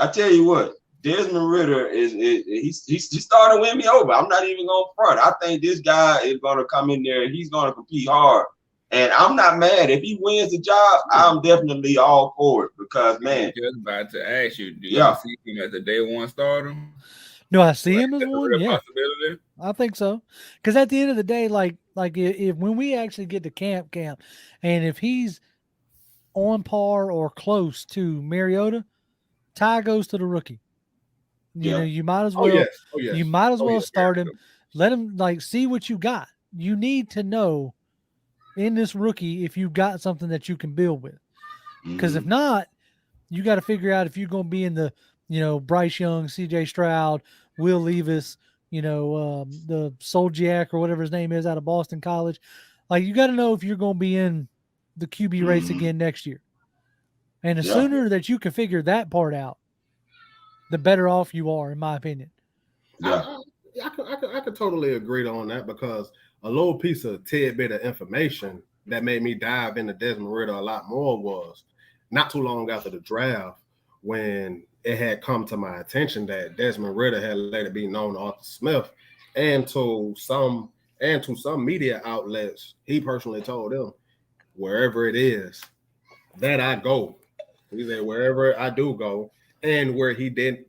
I tell you what, Desmond Ridder he's starting to win me over. I'm not even going to front. I think this guy is going to come in there and he's going to compete hard. And I'm not mad. If he wins the job, I'm definitely all for it because, man. Just about to ask you, do you see him as a day one starter? Do I see him as one? Yeah, I think so. Because at the end of the day, like if when we actually get to camp, and if he's on par or close to Mariota, tie goes to the rookie. You know, you might as well. You might as well start him. Let him see what you got. You need to know in this rookie if you've got something that you can build with. Because if not, you got to figure out if you're going to be in the Bryce Young, C.J. Stroud, Will Levis, the Soljiak or whatever his name is out of Boston College. Like, you got to know if you're going to be in the QB race again next year. And the sooner that you can figure that part out, the better off you are, in my opinion. Yeah, I could totally agree on that because a little piece of tidbit of information that made me dive into Desmond Ridder a lot more was not too long after the draft when it had come to my attention that Desmond Ridder had let it be known to Arthur Smith and to some media outlets, he personally told them, wherever it is that I go, he said, wherever I do go, and where he did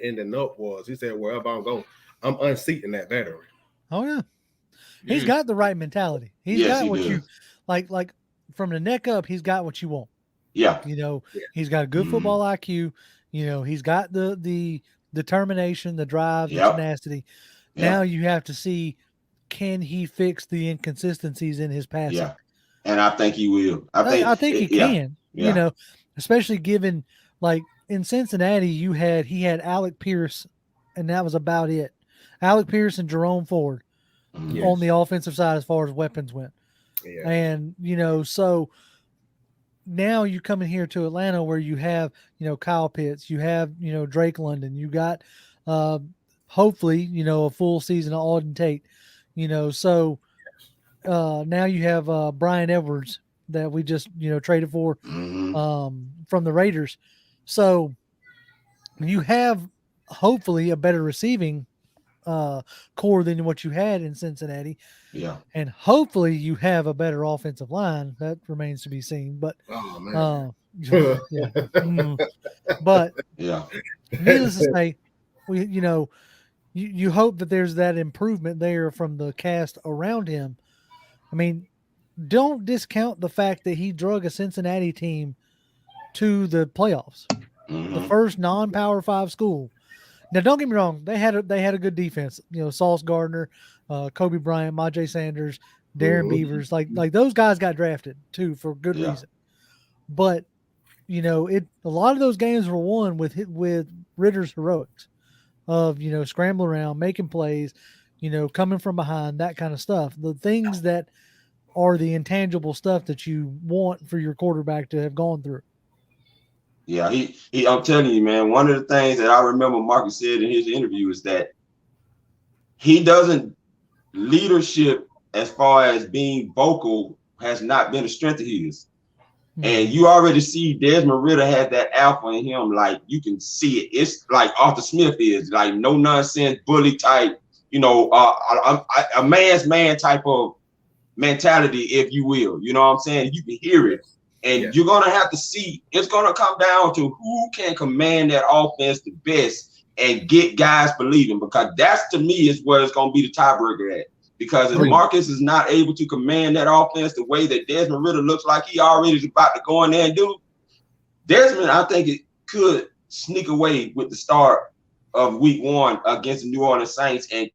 ending up was, he said, wherever I'm going, I'm unseating that veteran. Oh yeah. He's got the right mentality. He's got what you like from the neck up, he's got what you want. Yeah. He's got a good football IQ. He's got the determination, the drive, the tenacity. Now you have to see, can he fix the inconsistencies in his passing? Yeah. And I think he will. I think he can. Yeah. Especially given in Cincinnati, he had Alec Pierce, and that was about it. Alec Pierce and Jerome Ford on the offensive side as far as weapons went. Yeah. And, so now you come in here to Atlanta where you have, Kyle Pitts, you have, Drake London, you got hopefully, a full season of Auden Tate, so now you have Brian Edwards that we just, traded for from the Raiders. So you have hopefully a better receiving core than what you had in Cincinnati. Yeah. And hopefully you have a better offensive line. That remains to be seen. But but needless to say, you hope that there's that improvement there from the cast around him. I mean, don't discount the fact that he drug a Cincinnati team to the playoffs, the first non-Power 5 school. Now, don't get me wrong; they had a good defense. Sauce Gardner, Kobe Bryant, Majay Sanders, Darren Beavers, like those guys got drafted too for good reason. But a lot of those games were won with Ridder's heroics of scrambling around, making plays, coming from behind, that kind of stuff. The things that are the intangible stuff that you want for your quarterback to have gone through. Yeah, I'm telling you, man, one of the things that I remember Marcus said in his interview is that he doesn't leadership as far as being vocal has not been a strength of his. And you already see Desmond Ridder had that alpha in him. Like, you can see it. It's like Arthur Smith is, like, no nonsense, bully type, a man's man type of mentality, if you will. You know what I'm saying? You can hear it. And you're going to have to see, it's going to come down to who can command that offense the best and get guys believing, because that's, to me, is where it's going to be the tiebreaker at. Because if Marcus is not able to command that offense the way that Desmond Ridder looks like he already is about to go in there and do, Desmond, I think it could sneak away with the start of week 1 against the New Orleans Saints and